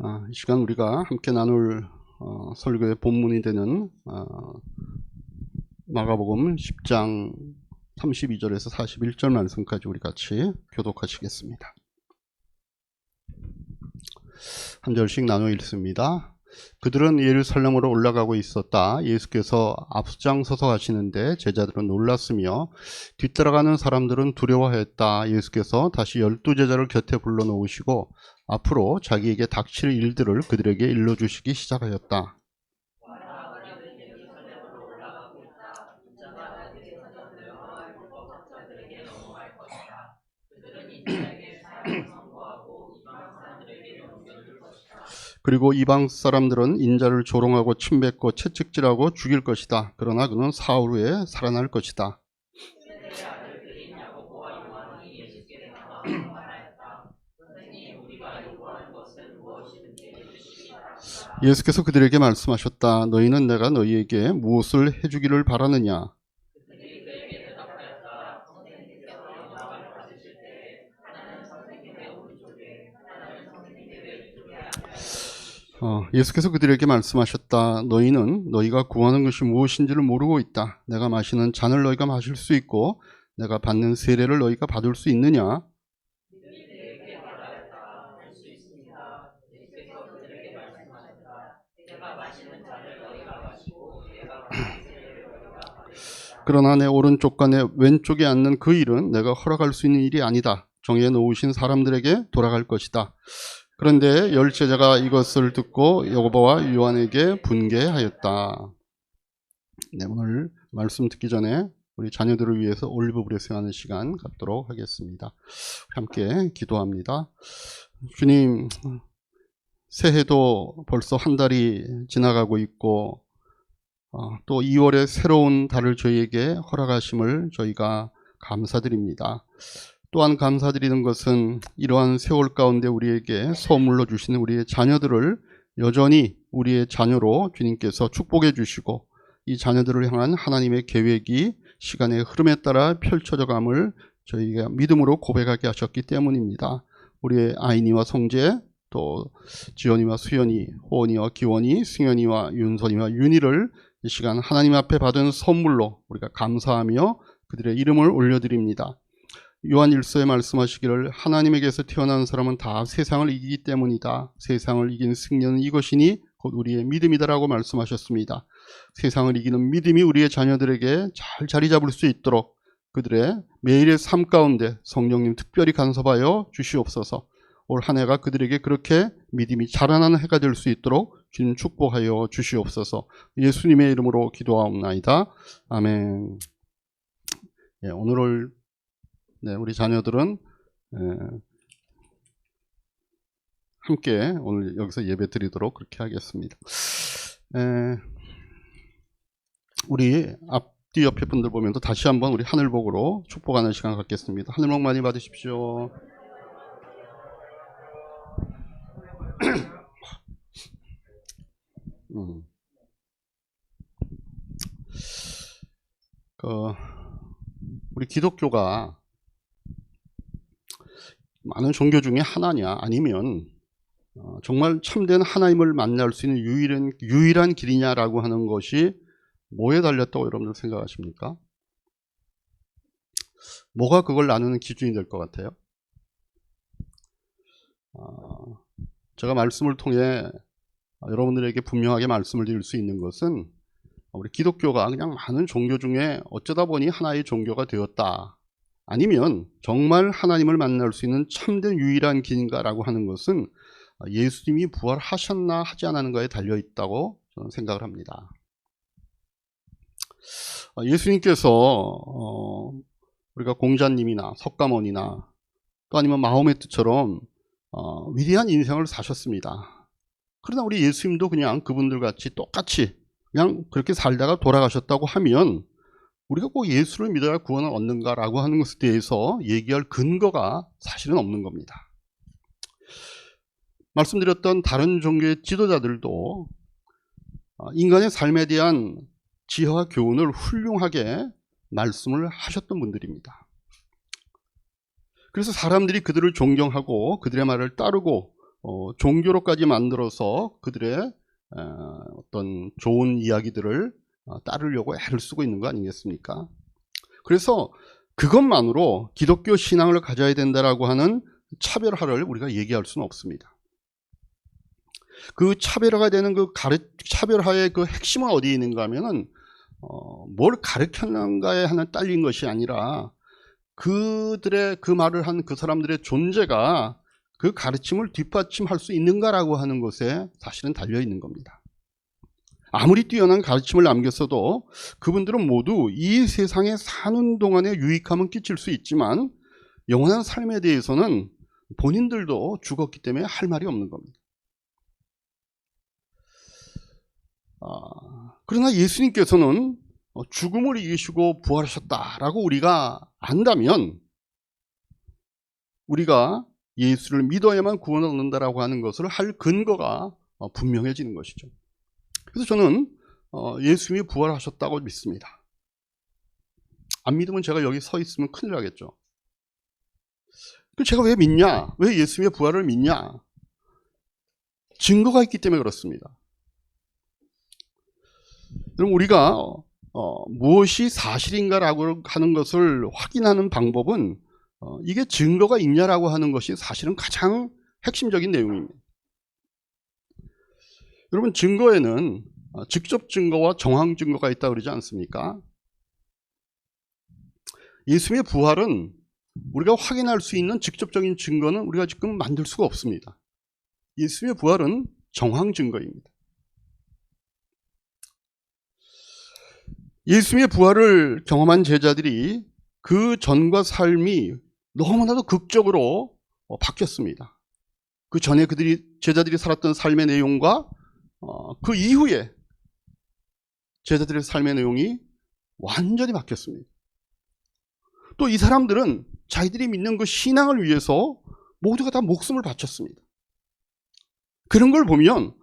이 시간 우리가 함께 나눌 설교의 본문이 되는 마가복음 10장 32절에서 41절 말씀까지 우리 같이 교독하시겠습니다. 한 절씩 나눠 읽습니다. 그들은 예루살렘으로 올라가고 있었다. 예수께서 앞장서서 가시는데 제자들은 놀랐으며 뒤따라가는 사람들은 두려워했다. 예수께서 다시 12제자를 곁에 불러놓으시고 앞으로 자기에게 닥칠 일들을 그들에게 일러주시기 시작하였다. 그리고 이방 사람들은 인자를 조롱하고 침뱉고 채찍질하고 죽일 것이다. 그러나 그는 사흘 후에 살아날 것이다. 예수께서 그들에게 말씀하셨다. 너희는 내가 너희에게 무엇을 해주기를 바라느냐? 예수께서 그들에게 말씀하셨다. 너희는 너희가 구하는 것이 무엇인지를 모르고 있다. 내가 마시는 잔을 너희가 마실 수 있고 내가 받는 세례를 너희가 받을 수 있느냐? 그러나 내 오른쪽과 내 왼쪽에 앉는 그 일은 내가 허락할 수 있는 일이 아니다. 정해 놓으신 사람들에게 돌아갈 것이다. 그런데 열 제자가 이것을 듣고 야고보와 요한에게 분개하였다. 네, 오늘 말씀 듣기 전에 우리 자녀들을 위해서 올리브불에 세우는 시간 갖도록 하겠습니다. 함께 기도합니다. 주님, 새해도 벌써 한 달이 지나가고 있고 또 2월에 새로운 달을 저희에게 허락하심을 저희가 감사드립니다. 또한 감사드리는 것은 이러한 세월 가운데 우리에게 선물로 주시는 우리의 자녀들을 여전히 우리의 자녀로 주님께서 축복해 주시고 이 자녀들을 향한 하나님의 계획이 시간의 흐름에 따라 펼쳐져 감을 저희가 믿음으로 고백하게 하셨기 때문입니다. 우리의 아이니와 성재, 또 지연이와 수연이, 호원이와 기원이, 승현이와 윤선이와 윤희를 이 시간 하나님 앞에 받은 선물로 우리가 감사하며 그들의 이름을 올려드립니다. 요한 1서에 말씀하시기를 하나님에게서 태어난 사람은 다 세상을 이기기 때문이다. 세상을 이긴 승리는 이것이니 곧 우리의 믿음이다라고 말씀하셨습니다. 세상을 이기는 믿음이 우리의 자녀들에게 잘 자리 잡을 수 있도록 그들의 매일의 삶 가운데 성령님 특별히 간섭하여 주시옵소서. 올 한 해가 그들에게 그렇게 믿음이 자라나는 해가 될 수 있도록 주님 축복하여 주시옵소서. 예수님의 이름으로 기도하옵나이다. 아멘. 예, 오늘 우리 자녀들은 함께 오늘 여기서 예배 드리도록 그렇게 하겠습니다. 우리 앞뒤 옆에 분들 보면서 다시 한번 우리 하늘복으로 축복하는 시간 갖겠습니다. 하늘복 많이 받으십시오. 우리 기독교가 많은 종교 중에 하나냐 아니면 정말 참된 하나님을 만날 수 있는 유일한 길이냐라고 하는 것이 뭐에 달렸다고 여러분들 생각하십니까? 뭐가 그걸 나누는 기준이 될 것 같아요? 제가 말씀을 통해 여러분들에게 분명하게 말씀을 드릴 수 있는 것은 우리 기독교가 그냥 많은 종교 중에 어쩌다 보니 하나의 종교가 되었다. 아니면 정말 하나님을 만날 수 있는 참된 유일한 길인가라고 하는 것은 예수님이 부활하셨나 하지 않았는가에 달려있다고 저는 생각을 합니다. 예수님께서 우리가 공자님이나 석가모니나 또 아니면 마호메트처럼 위대한 인생을 사셨습니다. 그러나 우리 예수님도 그냥 그분들 같이 똑같이 그냥 그렇게 살다가 돌아가셨다고 하면 우리가 꼭 예수를 믿어야 구원을 얻는가라고 하는 것에 대해서 얘기할 근거가 사실은 없는 겁니다. 말씀드렸던 다른 종교의 지도자들도 인간의 삶에 대한 지혜와 교훈을 훌륭하게 말씀을 하셨던 분들입니다. 그래서 사람들이 그들을 존경하고 그들의 말을 따르고 종교로까지 만들어서 그들의 어떤 좋은 이야기들을 따르려고 애를 쓰고 있는 거 아니겠습니까? 그래서 그것만으로 기독교 신앙을 가져야 된다라고 하는 차별화를 우리가 얘기할 수는 없습니다. 그 차별화가 되는 차별화의 그 핵심은 어디에 있는가 하면은 뭘 가르쳤는가에 하나 딸린 것이 아니라 그들의 그 말을 한 그 사람들의 존재가 그 가르침을 뒷받침할 수 있는가라고 하는 것에 사실은 달려 있는 겁니다. 아무리 뛰어난 가르침을 남겼어도 그분들은 모두 이 세상에 사는 동안에 유익함은 끼칠 수 있지만 영원한 삶에 대해서는 본인들도 죽었기 때문에 할 말이 없는 겁니다. 그러나 예수님께서는 죽음을 이기시고 부활하셨다라고 우리가 안다면 우리가 예수를 믿어야만 구원을 얻는다라고 하는 것을 할 근거가 분명해지는 것이죠. 그래서 저는 예수님이 부활하셨다고 믿습니다. 안 믿으면 제가 여기 서 있으면 큰일 나겠죠. 제가 왜 믿냐? 왜 예수님의 부활을 믿냐? 증거가 있기 때문에 그렇습니다. 그럼 우리가 무엇이 사실인가라고 하는 것을 확인하는 방법은 이게 증거가 있냐라고 하는 것이 사실은 가장 핵심적인 내용입니다. 여러분, 증거에는 직접 증거와 정황 증거가 있다고 그러지 않습니까? 예수님의 부활은 우리가 확인할 수 있는 직접적인 증거는 우리가 지금 만들 수가 없습니다. 예수님의 부활은 정황 증거입니다. 예수님의 부활을 경험한 제자들이 그 전과 삶이 너무나도 극적으로 바뀌었습니다. 그 전에 제자들이 살았던 삶의 내용과 그 이후에 제자들의 삶의 내용이 완전히 바뀌었습니다. 또 이 사람들은 자기들이 믿는 그 신앙을 위해서 모두가 다 목숨을 바쳤습니다. 그런 걸 보면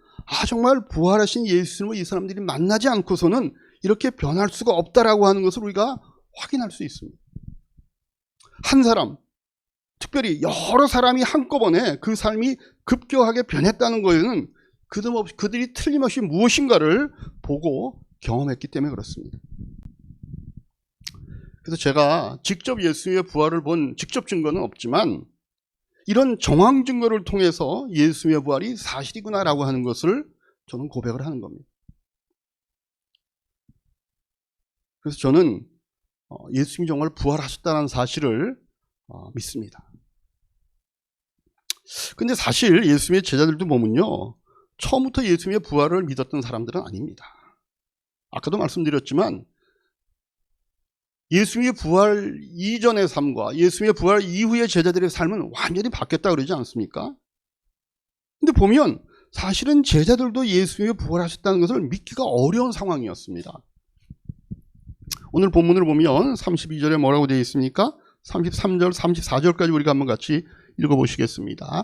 정말 부활하신 예수님을 이 사람들이 만나지 않고서는 이렇게 변할 수가 없다라고 하는 것을 우리가 확인할 수 있습니다. 한 사람, 특별히 여러 사람이 한꺼번에 그 삶이 급격하게 변했다는 것에는 그들이 틀림없이 무엇인가를 보고 경험했기 때문에 그렇습니다. 그래서 제가 직접 예수님의 부활을 본 직접 증거는 없지만 이런 정황 증거를 통해서 예수님의 부활이 사실이구나라고 하는 것을 저는 고백을 하는 겁니다. 그래서 저는 예수님이 정말 부활하셨다는 사실을 믿습니다. 근데 사실 예수님의 제자들도 보면요, 처음부터 예수님의 부활을 믿었던 사람들은 아닙니다. 아까도 말씀드렸지만 예수님의 부활 이전의 삶과 예수님의 부활 이후의 제자들의 삶은 완전히 바뀌었다고 그러지 않습니까? 근데 보면 사실은 제자들도 예수님이 부활하셨다는 것을 믿기가 어려운 상황이었습니다. 오늘 본문을 보면 32절에 뭐라고 되어 있습니까? 33절, 34절까지 우리가 한번 같이 읽어보시겠습니다.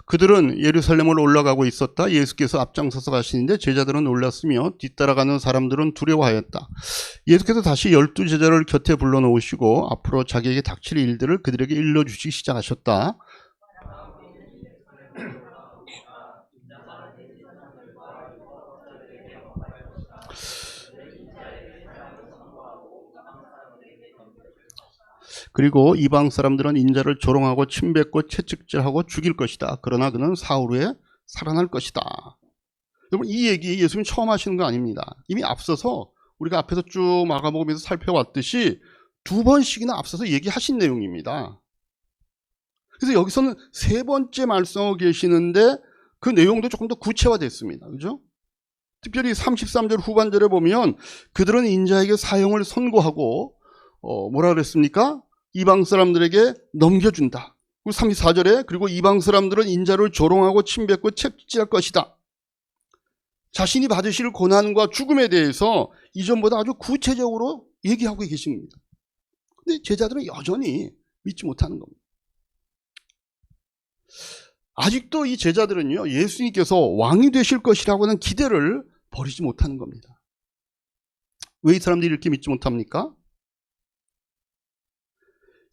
그들은 예루살렘을 올라가고 있었다. 예수께서 앞장서서 가시는데 제자들은 놀랐으며 뒤따라가는 사람들은 두려워하였다. 예수께서 다시 12제자를 곁에 불러놓으시고 앞으로 자기에게 닥칠 일들을 그들에게 일러주시기 시작하셨다. 그리고 이방 사람들은 인자를 조롱하고 침뱉고 채찍질하고 죽일 것이다. 그러나 그는 사흘 후에 살아날 것이다. 여러분, 이 얘기 예수님이 처음 하시는 거 아닙니다. 이미 앞서서 우리가 앞에서 쭉 마가복음에서 살펴왔듯이 2번씩이나 앞서서 얘기하신 내용입니다. 그래서 여기서는 3번째 말씀하고 계시는데 그 내용도 조금 더 구체화됐습니다. 그죠? 특별히 33절 후반절에 보면 그들은 인자에게 사형을 선고하고 뭐라 그랬습니까? 이방 사람들에게 넘겨준다. 그리고 34절에 그리고 이방 사람들은 인자를 조롱하고 침뱉고 채찍질할 것이다. 자신이 받으실 고난과 죽음에 대해서 이전보다 아주 구체적으로 얘기하고 계신 겁니다. 근데 제자들은 여전히 믿지 못하는 겁니다. 아직도 이 제자들은요, 예수님께서 왕이 되실 것이라고 하는 기대를 버리지 못하는 겁니다. 왜 이 사람들이 이렇게 믿지 못합니까?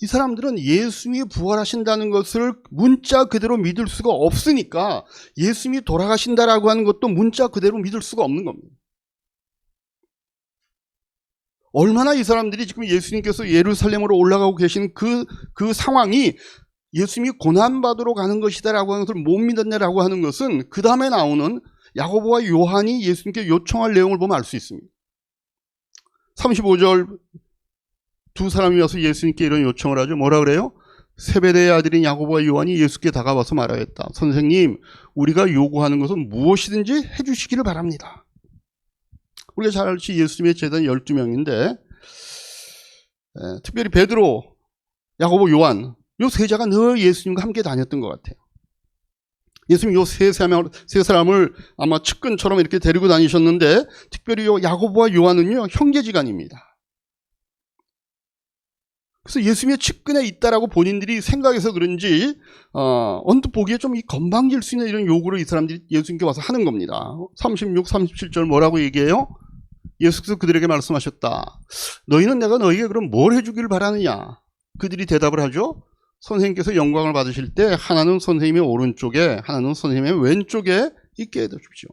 이 사람들은 예수님이 부활하신다는 것을 문자 그대로 믿을 수가 없으니까 예수님이 돌아가신다라고 하는 것도 문자 그대로 믿을 수가 없는 겁니다. 얼마나 이 사람들이 지금 예수님께서 예루살렘으로 올라가고 계신 그 상황이 예수님이 고난받으러 가는 것이다라고 하는 것을 못 믿었냐라고 하는 것은 그 다음에 나오는 야고보와 요한이 예수님께 요청할 내용을 보면 알 수 있습니다. 35절 두 사람이 와서 예수님께 이런 요청을 하죠. 뭐라 그래요? 세베대의 아들인 야고보와 요한이 예수께 다가와서 말하였다. 선생님, 우리가 요구하는 것은 무엇이든지 해주시기를 바랍니다. 우리가 잘 알지 예수님의 제자는 12명인데 특별히 베드로, 야고보, 요한 요 세 자가 늘 예수님과 함께 다녔던 것 같아요. 예수님 요 세 사람을 아마 측근처럼 이렇게 데리고 다니셨는데 특별히 요 야고보와 요한은요 형제지간입니다. 그래서 예수님의 측근에 있다라고 본인들이 생각해서 그런지 언뜻 보기에 좀 이 건방질 수 있는 이런 요구를 이 사람들이 예수님께 와서 하는 겁니다. 36, 37절 뭐라고 얘기해요? 예수께서 그들에게 말씀하셨다. 너희는 내가 너희에게 그럼 뭘 해주기를 바라느냐? 그들이 대답을 하죠. 선생님께서 영광을 받으실 때 하나는 선생님의 오른쪽에 하나는 선생님의 왼쪽에 있게 해주십시오.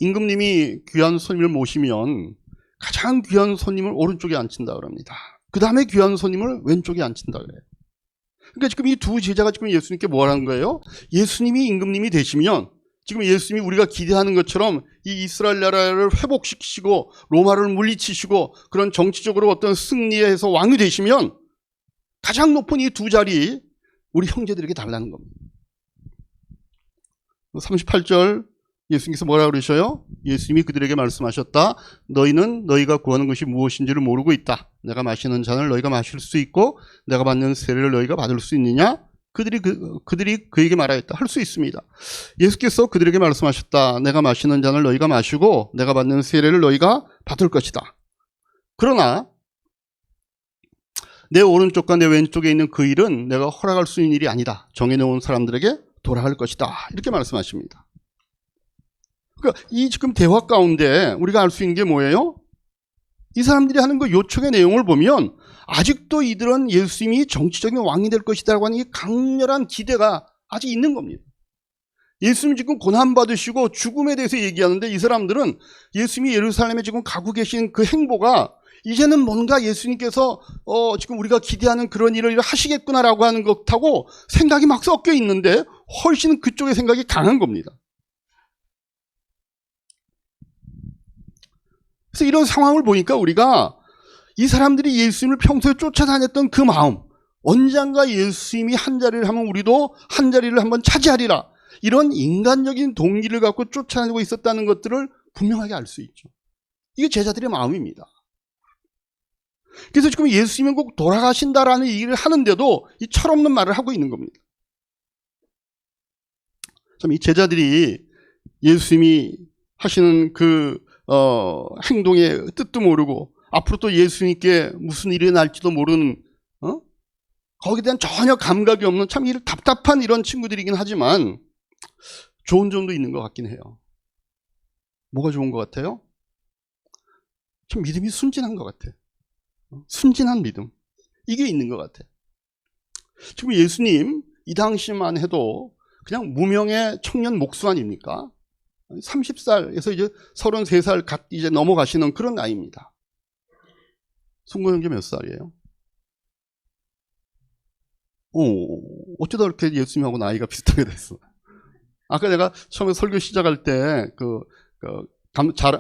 임금님이 귀한 손님을 모시면 가장 귀한 손님을 오른쪽에 앉힌다 그럽니다. 그 다음에 귀한 손님을 왼쪽에 앉힌다 그래요. 그러니까 지금 이 두 제자가 지금 예수님께 뭐 하는 거예요? 예수님이 임금님이 되시면 지금 예수님이 우리가 기대하는 것처럼 이 이스라엘 나라를 회복시키시고 로마를 물리치시고 그런 정치적으로 어떤 승리해서 왕이 되시면 가장 높은 이 두 자리 우리 형제들에게 달라는 겁니다. 38절 예수님께서 뭐라 그러셔요? 예수님이 그들에게 말씀하셨다. 너희는 너희가 구하는 것이 무엇인지를 모르고 있다. 내가 마시는 잔을 너희가 마실 수 있고 내가 받는 세례를 너희가 받을 수 있느냐? 그들이 그에게 말하였다. 할 수 있습니다. 예수께서 그들에게 말씀하셨다. 내가 마시는 잔을 너희가 마시고 내가 받는 세례를 너희가 받을 것이다. 그러나 내 오른쪽과 내 왼쪽에 있는 그 일은 내가 허락할 수 있는 일이 아니다. 정해놓은 사람들에게 돌아갈 것이다. 이렇게 말씀하십니다. 그러니까 이 지금 대화 가운데 우리가 알 수 있는 게 뭐예요? 이 사람들이 하는 그 요청의 내용을 보면 아직도 이들은 예수님이 정치적인 왕이 될 것이다라고 하는 이 강렬한 기대가 아직 있는 겁니다. 예수님 지금 고난받으시고 죽음에 대해서 얘기하는데 이 사람들은 예수님이 예루살렘에 지금 가고 계신 그 행보가 이제는 뭔가 예수님께서 지금 우리가 기대하는 그런 일을 하시겠구나라고 하는 것하고 생각이 막 섞여 있는데 훨씬 그쪽의 생각이 강한 겁니다. 그래서 이런 상황을 보니까 우리가 이 사람들이 예수님을 평소에 쫓아다녔던 그 마음, 언젠가 예수님이 한 자리를 하면 우리도 한 자리를 한번 차지하리라, 이런 인간적인 동기를 갖고 쫓아다니고 있었다는 것들을 분명하게 알 수 있죠. 이게 제자들의 마음입니다. 그래서 지금 예수님은 꼭 돌아가신다라는 얘기를 하는데도 이 철없는 말을 하고 있는 겁니다. 참 이 제자들이 예수님이 하시는 그 행동의 뜻도 모르고 앞으로 또 예수님께 무슨 일이 날지도 모르는 거기에 대한 전혀 감각이 없는 참 답답한 이런 친구들이긴 하지만 좋은 점도 있는 것 같긴 해요. 뭐가 좋은 것 같아요? 참 믿음이 순진한 것 같아. 순진한 믿음, 이게 있는 것 같아. 지금 예수님 이 당시만 해도 그냥 무명의 청년 목수 아닙니까? 30살에서 이제 33살 갓 이제 넘어가시는 그런 나이입니다. 승구 형제 몇 살이에요? 어쩌다 그렇게 예수님하고 나이가 비슷하게 됐어. 아까 내가 처음에 설교 시작할 때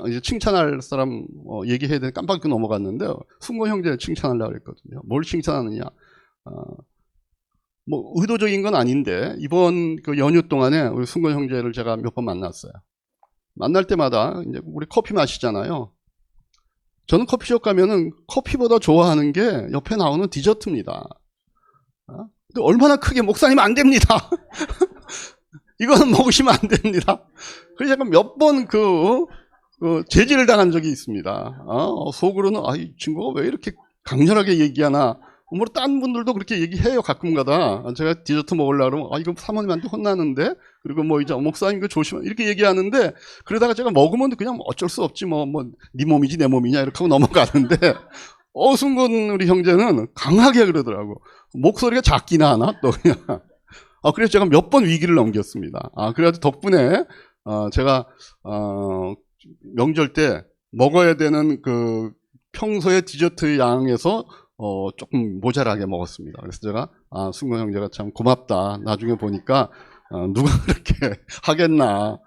이제 칭찬할 사람 얘기해야 되는데 깜빡 넘어갔는데 승구 형제 칭찬하려고 그랬거든요. 뭘 칭찬하느냐? 뭐 의도적인 건 아닌데 이번 그 연휴 동안에 우리 승구 형제를 제가 몇 번 만났어요. 만날 때마다 이제 우리 커피 마시잖아요. 저는 커피숍 가면은 커피보다 좋아하는 게 옆에 나오는 디저트입니다. 근데 얼마나 크게 목사님 안 됩니다. 이거는 먹으시면 안 됩니다. 그래서 제가 몇 번 제지를 당한 적이 있습니다. 속으로는 이 친구가 왜 이렇게 강렬하게 얘기하나. 뭐 딴 분들도 그렇게 얘기해요. 가끔가다. 제가 디저트 먹으려고 그러면 이거 사모님한테 혼나는데, 그리고 뭐 이제 목사님 이거 조심하 이렇게 얘기하는데, 그러다가 제가 먹으면 그냥 어쩔 수 없지 네 몸이지 내 몸이냐 이렇게 하고 넘어가는데 승건 우리 형제는 강하게 그러더라고. 목소리가 작기나 하나? 또 그냥. 그래서 제가 몇 번 위기를 넘겼습니다. 그래가지고 덕분에, 제가, 명절 때 먹어야 되는 평소에 디저트 양에서, 조금 모자라게 먹었습니다. 그래서 제가, 승건 형제가 참 고맙다. 나중에 보니까, 누가 그렇게 하겠나.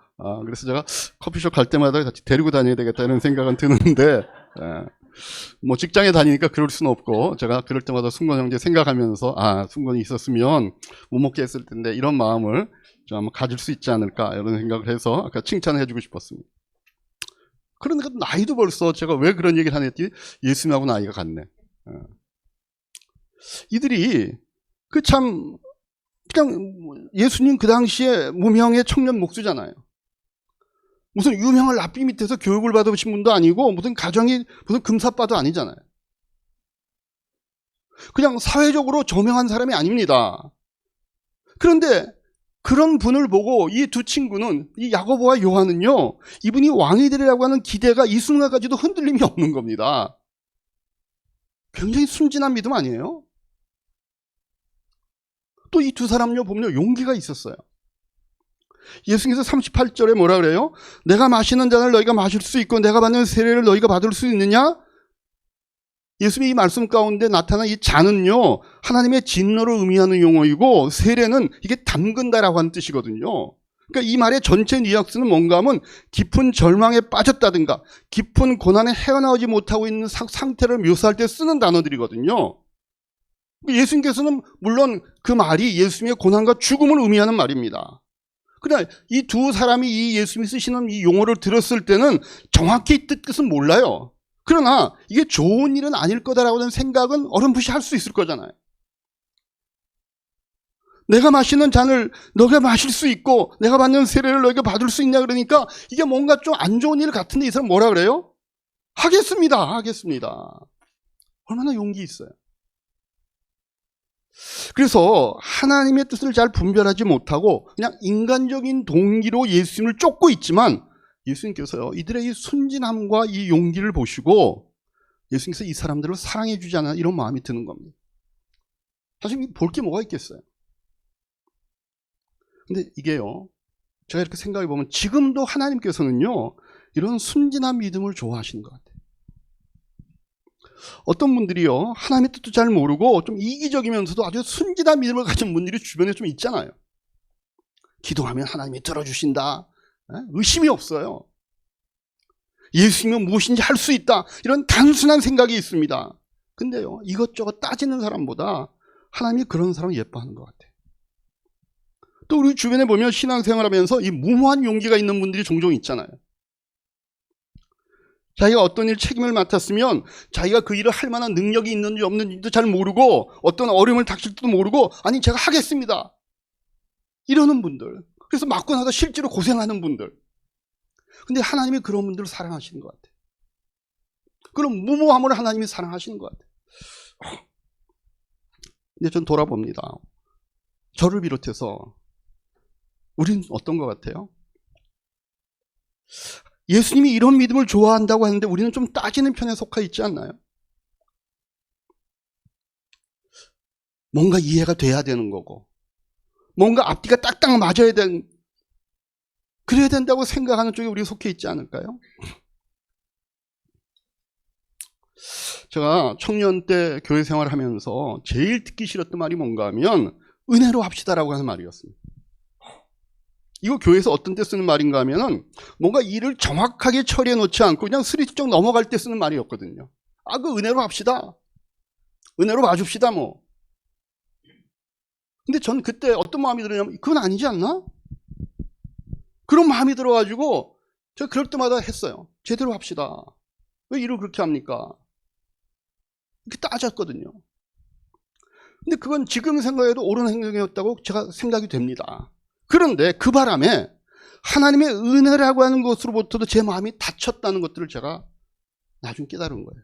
그래서 제가 커피숍 갈 때마다 같이 데리고 다녀야 되겠다 이런 생각은 드는데, 뭐 직장에 다니니까 그럴 수는 없고, 제가 그럴 때마다 승건 형제 생각하면서 승건이 있었으면 못 먹게 했을 텐데 이런 마음을 좀 한번 가질 수 있지 않을까 이런 생각을 해서 아까 칭찬해 주고 싶었습니다. 그러니까 나이도 벌써 제가 왜 그런 얘기를 하는지 예수님하고 나이가 같네. 이들이 그냥 예수님 그 당시에 무명의 청년 목수잖아요. 무슨 유명한 랍비 밑에서 교육을 받으신 분도 아니고 무슨 가정이 무슨 금사빠도 아니잖아요. 그냥 사회적으로 저명한 사람이 아닙니다. 그런데 그런 분을 보고 이 두 친구는, 이 야고보와 요한은요, 이분이 왕이 되리라고 하는 기대가 이 순간까지도 흔들림이 없는 겁니다. 굉장히 순진한 믿음 아니에요? 또 이 두 사람요 보면 용기가 있었어요. 예수님께서 38절에 뭐라 그래요? 내가 마시는 잔을 너희가 마실 수 있고 내가 받는 세례를 너희가 받을 수 있느냐? 예수님이 이 말씀 가운데 나타난 이 잔은요, 하나님의 진노를 의미하는 용어이고 세례는 이게 담근다라고 하는 뜻이거든요. 그러니까 이 말의 전체 뉘앙스는 뭔가 하면 깊은 절망에 빠졌다든가 깊은 고난에 헤어나오지 못하고 있는 상태를 묘사할 때 쓰는 단어들이거든요. 예수님께서는 물론 그 말이 예수님의 고난과 죽음을 의미하는 말입니다. 그러나 이 두 사람이 이 예수님이 쓰시는 이 용어를 들었을 때는 정확히 뜻은 몰라요. 그러나 이게 좋은 일은 아닐 거다라고 하는 생각은 어렴풋이 할 수 있을 거잖아요. 내가 마시는 잔을 너가 마실 수 있고 내가 받는 세례를 너희가 받을 수 있냐 그러니까 이게 뭔가 좀 안 좋은 일 같은데 이 사람 뭐라 그래요? 하겠습니다. 얼마나 용기 있어요. 그래서 하나님의 뜻을 잘 분별하지 못하고 그냥 인간적인 동기로 예수님을 쫓고 있지만 예수님께서요, 이들의 이 순진함과 이 용기를 보시고 예수님께서 이 사람들을 사랑해 주지 않나 이런 마음이 드는 겁니다. 사실 볼 게 뭐가 있겠어요. 근데 이게요, 제가 이렇게 생각해 보면 지금도 하나님께서는요, 이런 순진한 믿음을 좋아하시는 것 같아요. 어떤 분들이요, 하나님의 뜻도 잘 모르고 좀 이기적이면서도 아주 순진한 믿음을 가진 분들이 주변에 좀 있잖아요. 기도하면 하나님이 들어주신다. 의심이 없어요. 예수님은 무엇인지 할 수 있다. 이런 단순한 생각이 있습니다. 근데요, 이것저것 따지는 사람보다 하나님이 그런 사람을 예뻐하는 것 같아요. 또 우리 주변에 보면 신앙생활하면서 이 무모한 용기가 있는 분들이 종종 있잖아요. 자기가 어떤 일 책임을 맡았으면 자기가 그 일을 할 만한 능력이 있는지 없는지도 잘 모르고 어떤 어려움을 닥칠지도 모르고 아니 제가 하겠습니다 이러는 분들, 그래서 맞고 나서 실제로 고생하는 분들. 근데 하나님이 그런 분들을 사랑하시는 것 같아요. 그런 무모함을 하나님이 사랑하시는 것 같아요. 근데 전 돌아봅니다. 저를 비롯해서 우린 어떤 것 같아요? 예수님이 이런 믿음을 좋아한다고 하는데 우리는 좀 따지는 편에 속해 있지 않나요? 뭔가 이해가 돼야 되는 거고 뭔가 앞뒤가 딱딱 맞아야 되는, 그래야 된다고 생각하는 쪽에 우리가 속해 있지 않을까요? 제가 청년 때 교회 생활을 하면서 제일 듣기 싫었던 말이 뭔가 하면 은혜로 합시다라고 하는 말이었습니다. 이거 교회에서 어떤 때 쓰는 말인가 하면은 뭔가 일을 정확하게 처리해 놓지 않고 그냥 스리쩍 넘어갈 때 쓰는 말이었거든요. 그 은혜로 합시다. 은혜로 봐줍시다 뭐. 근데 전 그때 어떤 마음이 들었냐면 그건 아니지 않나? 그런 마음이 들어가지고 제가 그럴 때마다 했어요. 제대로 합시다. 왜 일을 그렇게 합니까? 이렇게 따졌거든요. 근데 그건 지금 생각해도 옳은 행동이었다고 제가 생각이 됩니다. 그런데 그 바람에 하나님의 은혜라고 하는 것으로부터도 제 마음이 닫혔다는 것들을 제가 나중에 깨달은 거예요.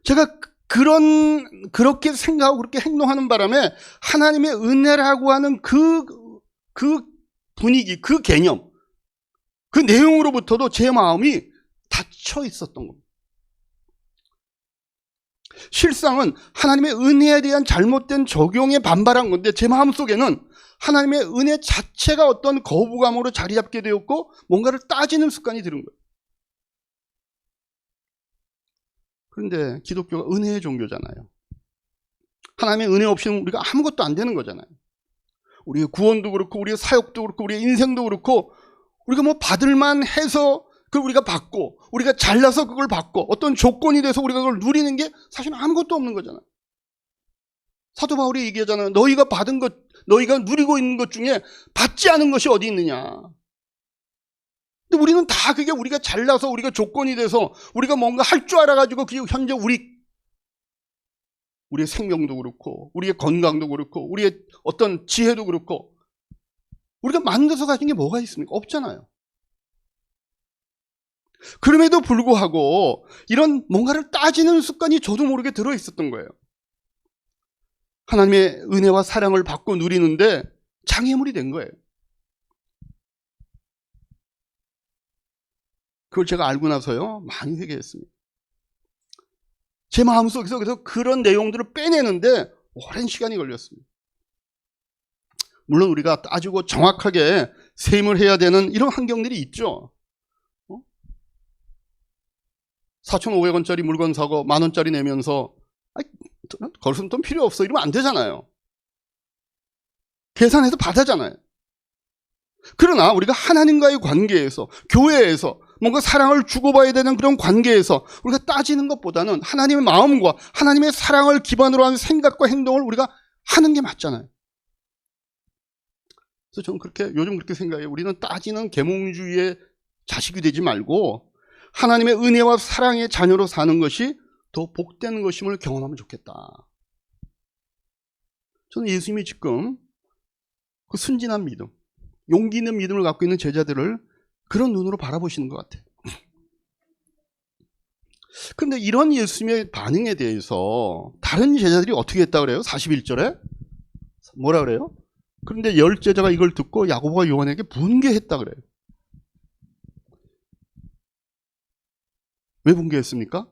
제가 그렇게 생각하고 그렇게 행동하는 바람에 하나님의 은혜라고 하는 그 분위기, 그 개념, 그 내용으로부터도 제 마음이 닫혀 있었던 겁니다. 실상은 하나님의 은혜에 대한 잘못된 적용에 반발한 건데 제 마음속에는 하나님의 은혜 자체가 어떤 거부감으로 자리 잡게 되었고 뭔가를 따지는 습관이 들은 거예요. 그런데 기독교가 은혜의 종교잖아요. 하나님의 은혜 없이는 우리가 아무것도 안 되는 거잖아요. 우리의 구원도 그렇고 우리의 사역도 그렇고 우리의 인생도 그렇고 우리가 뭐 받을만 해서 그걸 우리가 받고 우리가 잘나서 그걸 받고 어떤 조건이 돼서 우리가 그걸 누리는 게 사실은 아무것도 없는 거잖아요. 사도 바울이 얘기하잖아요. 너희가 받은 것, 너희가 누리고 있는 것 중에 받지 않은 것이 어디 있느냐. 근데 우리는 다 그게 우리가 잘나서 우리가 조건이 돼서 우리가 뭔가 할 줄 알아가지고 그게 현재 우리의 생명도 그렇고 우리의 건강도 그렇고 우리의 어떤 지혜도 그렇고 우리가 만들어서 가진 게 뭐가 있습니까? 없잖아요. 그럼에도 불구하고 이런 뭔가를 따지는 습관이 저도 모르게 들어있었던 거예요. 하나님의 은혜와 사랑을 받고 누리는데 장애물이 된 거예요. 그걸 제가 알고 나서요 많이 회개했습니다. 제 마음속에서 그래서 그런 내용들을 빼내는데 오랜 시간이 걸렸습니다. 물론 우리가 따지고 정확하게 세임을 해야 되는 이런 환경들이 있죠. 4,500원짜리 물건 사고 10,000원짜리 내면서 거기서는 돈 필요 없어 이러면 안 되잖아요. 계산해서 받아잖아요. 그러나 우리가 하나님과의 관계에서 교회에서 뭔가 사랑을 주고받아야 되는 그런 관계에서 우리가 따지는 것보다는 하나님의 마음과 하나님의 사랑을 기반으로 한 생각과 행동을 우리가 하는 게 맞잖아요. 그래서 저는 요즘 그렇게 생각해요. 우리는 따지는 계몽주의의 자식이 되지 말고 하나님의 은혜와 사랑의 자녀로 사는 것이 더 복된 것임을 경험하면 좋겠다. 저는 예수님이 지금 그 순진한 믿음, 용기 있는 믿음을 갖고 있는 제자들을 그런 눈으로 바라보시는 것 같아요. 그런데 이런 예수님의 반응에 대해서 다른 제자들이 어떻게 했다고 그래요? 41절에 뭐라 그래요? 그런데 10제자가 이걸 듣고 야고보와 요한에게 분개했다 그래요. 왜 분개했습니까?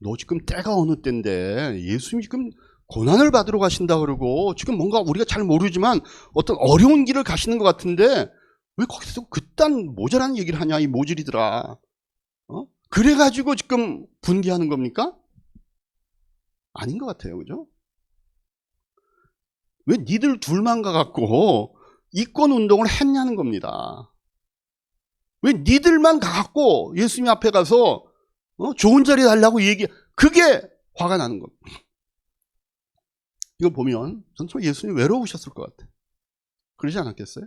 너 지금 때가 어느 때인데 예수님이 지금 고난을 받으러 가신다 그러고 지금 뭔가 우리가 잘 모르지만 어떤 어려운 길을 가시는 것 같은데 왜 거기서 그딴 모자란 얘기를 하냐 이 모질이들아. 그래가지고 지금 분개하는 겁니까? 아닌 것 같아요. 그죠? 왜 니들 둘만 가갖고 이권 운동을 했냐는 겁니다. 왜 니들만 가갖고 예수님 앞에 가서 좋은 자리 달라고 그게 화가 나는 겁니다. 이걸 보면 전 정말 예수님이 외로우셨을 것 같아요. 그러지 않았겠어요?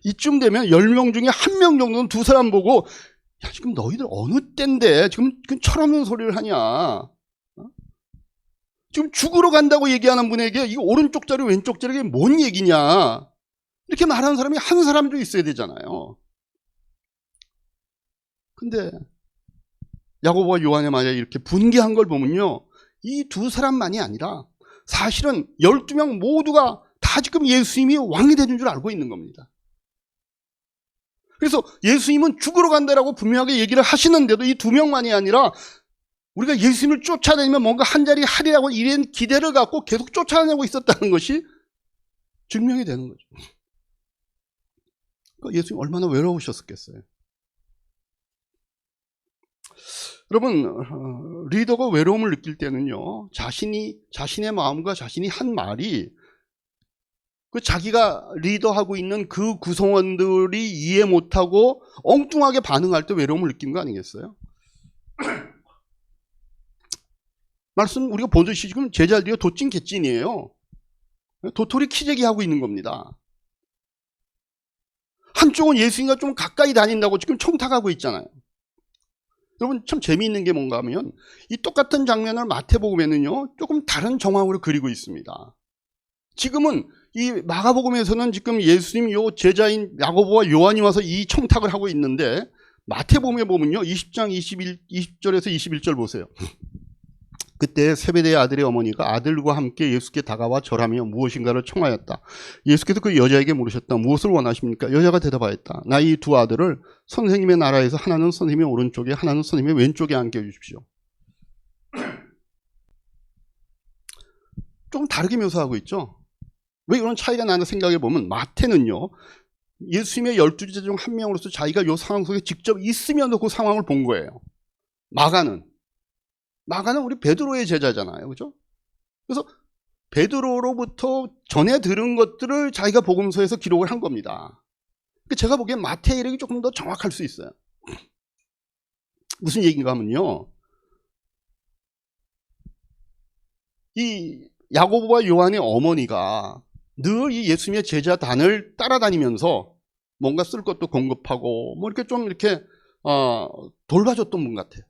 이쯤 되면 10명 중에 1명 정도는 두 사람 보고 야 지금 너희들 어느 때인데 지금 철없는 소리를 하냐. 지금 죽으러 간다고 얘기하는 분에게 이 오른쪽 자리 왼쪽 자리가 뭔 얘기냐. 이렇게 말하는 사람이 한 사람도 있어야 되잖아요. 근데 야고보와 요한이 만약에 이렇게 분개한 걸 보면요. 이 두 사람만이 아니라 사실은 12명 모두가 다 지금 예수님이 왕이 되는 줄 알고 있는 겁니다. 그래서 예수님은 죽으러 간다라고 분명하게 얘기를 하시는데도 이 2명만이 아니라 우리가 예수님을 쫓아다니면 뭔가 한 자리 하리라고 이런 기대를 갖고 계속 쫓아다니고 있었다는 것이 증명이 되는 거죠. 그러니까 예수님 얼마나 외로우셨었겠어요. 여러분, 리더가 외로움을 느낄 때는요, 자신의 마음과 자신이 한 말이 그 자기가 리더하고 있는 그 구성원들이 이해 못하고 엉뚱하게 반응할 때 외로움을 느끼는 거 아니겠어요? 말씀 우리가 보듯이 지금 제자들이 도찐 개찐이에요. 도토리 키재기 하고 있는 겁니다. 한쪽은 예수님과 좀 가까이 다닌다고 지금 청탁하고 있잖아요. 여러분 참 재미있는 게 뭔가 하면 이 똑같은 장면을 마태복음에는요 조금 다른 정황으로 그리고 있습니다. 지금은 이 마가복음에서는 지금 예수님 요 제자인 야고보와 요한이 와서 이 청탁을 하고 있는데 마태복음에 보면요 20장 20절에서 21절 보세요. 그때 세베대의 아들의 어머니가 아들과 함께 예수께 다가와 절하며 무엇인가를 청하였다. 예수께서 그 여자에게 물으셨다. 무엇을 원하십니까? 여자가 대답하였다. 나 이 두 아들을 선생님의 나라에서 하나는 선생님의 오른쪽에 하나는 선생님의 왼쪽에 안겨주십시오. 조금 다르게 묘사하고 있죠. 왜 이런 차이가 나는 생각해 보면 마태는요. 예수님의 12제자 중 한 명으로서 자기가 이 상황 속에 직접 있으면서 그 상황을 본 거예요. 마가는 우리 베드로의 제자잖아요. 그죠? 그래서 베드로로부터 전에 들은 것들을 자기가 복음서에서 기록을 한 겁니다. 제가 보기엔 마태의 이력이 조금 더 정확할 수 있어요. 무슨 얘기인가 하면요. 이 야고보와 요한의 어머니가 늘 이 예수님의 제자단을 따라다니면서 뭔가 쓸 것도 공급하고 뭐 이렇게 좀 이렇게 돌봐줬던 분 같아요.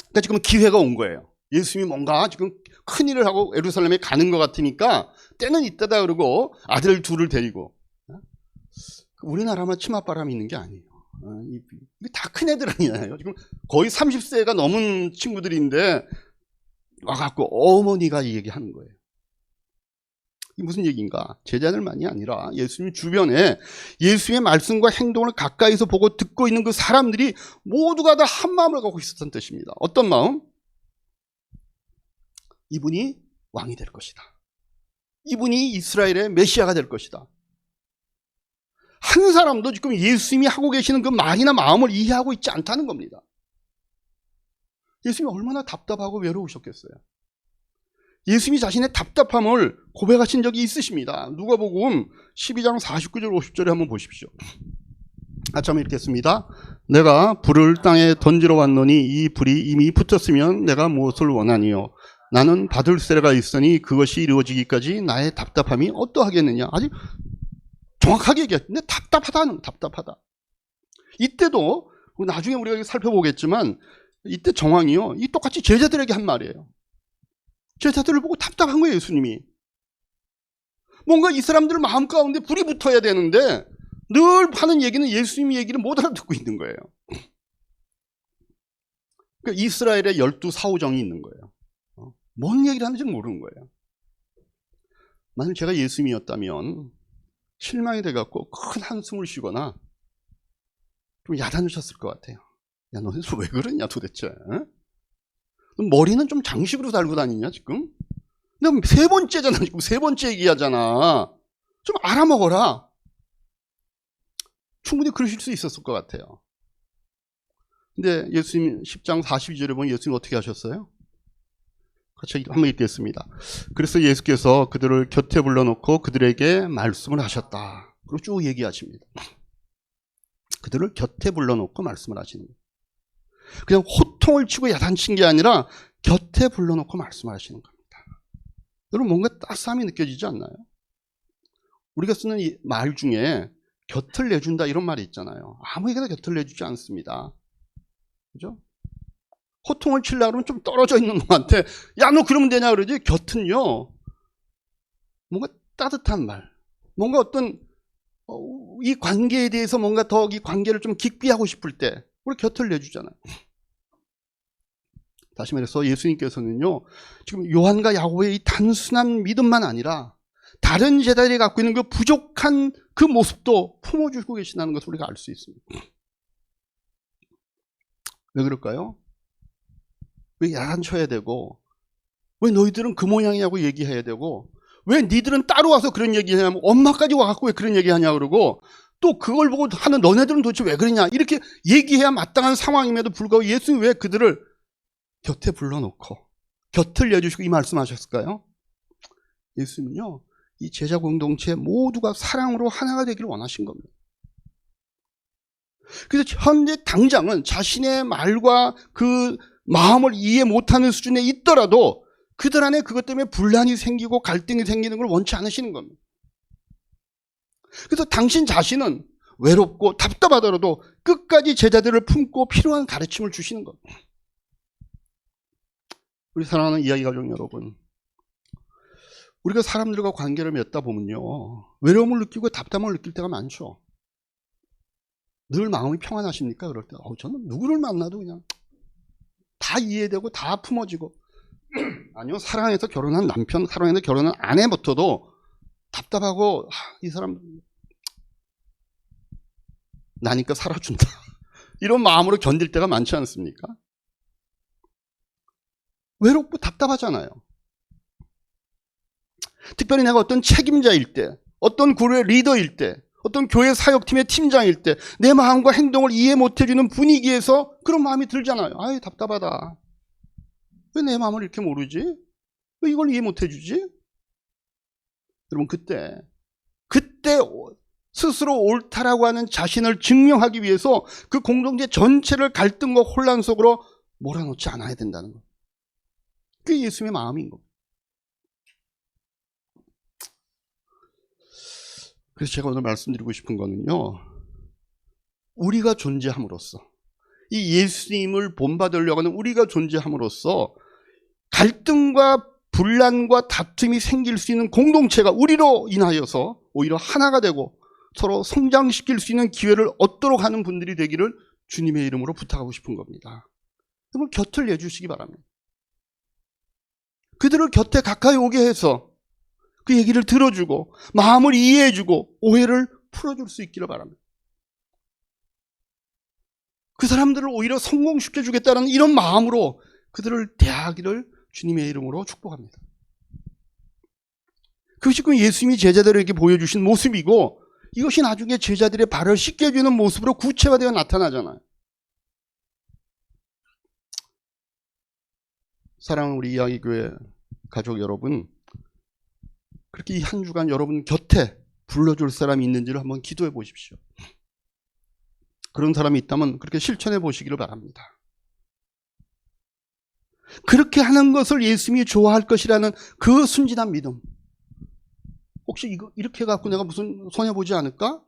그러니까 지금 기회가 온 거예요. 예수님이 뭔가 지금 큰 일을 하고 예루살렘에 가는 것 같으니까 때는 있다다 그러고 아들 둘을 데리고. 우리나라만 치맛바람이 있는 게 아니에요. 이게 다 큰 애들 아니잖아요. 지금 거의 30세가 넘은 친구들인데 와갖고 어머니가 이 얘기하는 거예요. 이게 무슨 얘기인가? 제자들만이 아니라 예수님 주변에 예수님의 말씀과 행동을 가까이서 보고 듣고 있는 그 사람들이 모두가 다 한 마음을 갖고 있었던 뜻입니다. 어떤 마음? 이분이 왕이 될 것이다. 이분이 이스라엘의 메시아가 될 것이다. 한 사람도 지금 예수님이 하고 계시는 그 말이나 마음을 이해하고 있지 않다는 겁니다. 예수님이 얼마나 답답하고 외로우셨겠어요. 예수님이 자신의 답답함을 고백하신 적이 있으십니다. 누가복음 12장 49절 50절에 한번 보십시오. 같이 한번 읽겠습니다. 내가 불을 땅에 던지러 왔노니 이 불이 이미 붙었으면 내가 무엇을 원하니요? 나는 받을 세례가 있으니 그것이 이루어지기까지 나의 답답함이 어떠하겠느냐? 아주 정확하게 얘기했는데 답답하다. 이때도 나중에 우리가 살펴보겠지만 이때 정황이요. 이 똑같이 제자들에게 한 말이에요. 제자들을 보고 답답한 거예요, 예수님이. 뭔가 이 사람들 마음 가운데 불이 붙어야 되는데 늘 하는 얘기는 예수님 얘기를 못 알아듣고 있는 거예요. 그러니까 이스라엘에 12 사후정이 있는 거예요. 뭔 얘기를 하는지 모르는 거예요. 만약 제가 예수님이었다면 실망이 돼갖고 큰 한숨을 쉬거나 좀 야단을 쳤을 것 같아요. 야, 너네 왜 그러냐 도대체. 머리는 좀 장식으로 달고 다니냐 지금? 근데 세 번째잖아. 지금 세 번째 얘기하잖아. 좀 알아먹어라. 충분히 그러실 수 있었을 것 같아요. 근데 예수님 10장 42절에 보면 예수님 어떻게 하셨어요? 같이 한번 읽겠습니다. 그래서 예수께서 그들을 곁에 불러놓고 그들에게 말씀을 하셨다. 그리고 쭉 얘기하십니다. 그들을 곁에 불러놓고 말씀을 하시는 거예요. 그냥 호통을 치고 야단친 게 아니라 곁에 불러놓고 말씀하시는 겁니다. 여러분 뭔가 따스함이 느껴지지 않나요? 우리가 쓰는 이 말 중에 곁을 내준다 이런 말이 있잖아요. 아무에게나 곁을 내주지 않습니다. 그죠? 호통을 치려고 그러면 좀 떨어져 있는 놈한테 야 너 그러면 되냐 그러지. 곁은요 뭔가 따뜻한 말, 뭔가 어떤 이 관계에 대해서 뭔가 더 이 관계를 좀 깊게 하고 싶을 때 우리 곁을 내주잖아요. 다시 말해서 예수님께서는요 지금 요한과 야고보의 이 단순한 믿음만 아니라 다른 제자들이 갖고 있는 그 부족한 그 모습도 품어주고 계신다는 것을 우리가 알 수 있습니다. 왜 그럴까요? 왜 야단쳐야 되고 왜 너희들은 그 모양이냐고 얘기해야 되고 왜 니들은 따로 와서 그런 얘기하냐면 엄마까지 와갖고 왜 그런 얘기하냐 그러고 또 그걸 보고 하는 너네들은 도대체 왜 그러냐 이렇게 얘기해야 마땅한 상황임에도 불구하고 예수님이 왜 그들을 곁에 불러놓고 곁을 내주시고 이 말씀하셨을까요? 예수님은요 이 제자 공동체 모두가 사랑으로 하나가 되기를 원하신 겁니다. 그래서 현재 당장은 자신의 말과 그 마음을 이해 못하는 수준에 있더라도 그들 안에 그것 때문에 분란이 생기고 갈등이 생기는 걸 원치 않으시는 겁니다. 그래서 당신 자신은 외롭고 답답하더라도 끝까지 제자들을 품고 필요한 가르침을 주시는 겁니다. 우리 사랑하는 이야기 가족 여러분, 우리가 사람들과 관계를 맺다 보면요 외로움을 느끼고 답답함을 느낄 때가 많죠. 늘 마음이 평안하십니까? 그럴 때 저는 누구를 만나도 그냥 다 이해되고 다 품어지고 아니요, 사랑해서 결혼한 남편, 사랑해서 결혼한 아내부터도 답답하고 이 사람 나니까 살아준다 이런 마음으로 견딜 때가 많지 않습니까? 외롭고 답답하잖아요. 특별히 내가 어떤 책임자일 때, 어떤 그룹의 리더일 때, 어떤 교회 사역팀의 팀장일 때 내 마음과 행동을 이해 못해주는 분위기에서 그런 마음이 들잖아요. 아이, 답답하다. 왜 내 마음을 이렇게 모르지? 왜 이걸 이해 못해주지? 여러분, 그때 스스로 옳다라고 하는 자신을 증명하기 위해서 그 공동체 전체를 갈등과 혼란 속으로 몰아넣지 않아야 된다는 것. 그게 예수님의 마음인 겁니다. 그래서 제가 오늘 말씀드리고 싶은 거는요, 우리가 존재함으로써, 이 예수님을 본받으려고 하는 우리가 존재함으로써 갈등과 분란과 다툼이 생길 수 있는 공동체가 우리로 인하여서 오히려 하나가 되고 서로 성장시킬 수 있는 기회를 얻도록 하는 분들이 되기를 주님의 이름으로 부탁하고 싶은 겁니다. 여러분, 곁을 내주시기 바랍니다. 그들을 곁에 가까이 오게 해서 그 얘기를 들어주고 마음을 이해해주고 오해를 풀어줄 수 있기를 바랍니다. 그 사람들을 오히려 성공시켜주겠다는 이런 마음으로 그들을 대하기를 주님의 이름으로 축복합니다. 그것이 그 예수님이 제자들에게 보여주신 모습이고 이것이 나중에 제자들의 발을 씻겨주는 모습으로 구체화되어 나타나잖아요. 사랑하는 우리 이야기교회 가족 여러분, 그렇게 이 한 주간 여러분 곁에 불러줄 사람이 있는지를 한번 기도해 보십시오. 그런 사람이 있다면 그렇게 실천해 보시기를 바랍니다. 그렇게 하는 것을 예수님이 좋아할 것이라는 그 순진한 믿음. 혹시 이렇게 해갖고 내가 무슨 손해보지 않을까?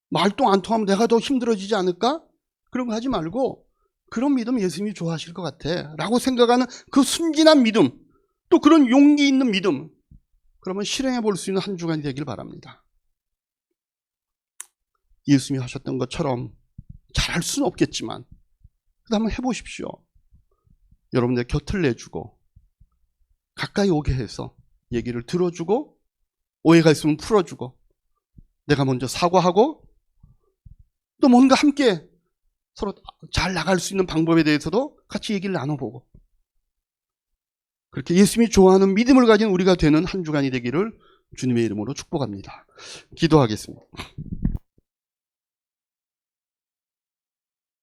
말도 안 통하면 내가 더 힘들어지지 않을까? 그런 거 하지 말고 그런 믿음 예수님이 좋아하실 것 같아 라고 생각하는 그 순진한 믿음, 또 그런 용기 있는 믿음, 그러면 실행해 볼 수 있는 한 주간이 되길 바랍니다. 예수님이 하셨던 것처럼 잘할 수는 없겠지만 그래도 한번 해보십시오. 여러분들 곁을 내주고 가까이 오게 해서 얘기를 들어주고 오해가 있으면 풀어주고 내가 먼저 사과하고 또 뭔가 함께 서로 잘 나갈 수 있는 방법에 대해서도 같이 얘기를 나눠보고 그렇게 예수님이 좋아하는 믿음을 가진 우리가 되는 한 주간이 되기를 주님의 이름으로 축복합니다. 기도하겠습니다.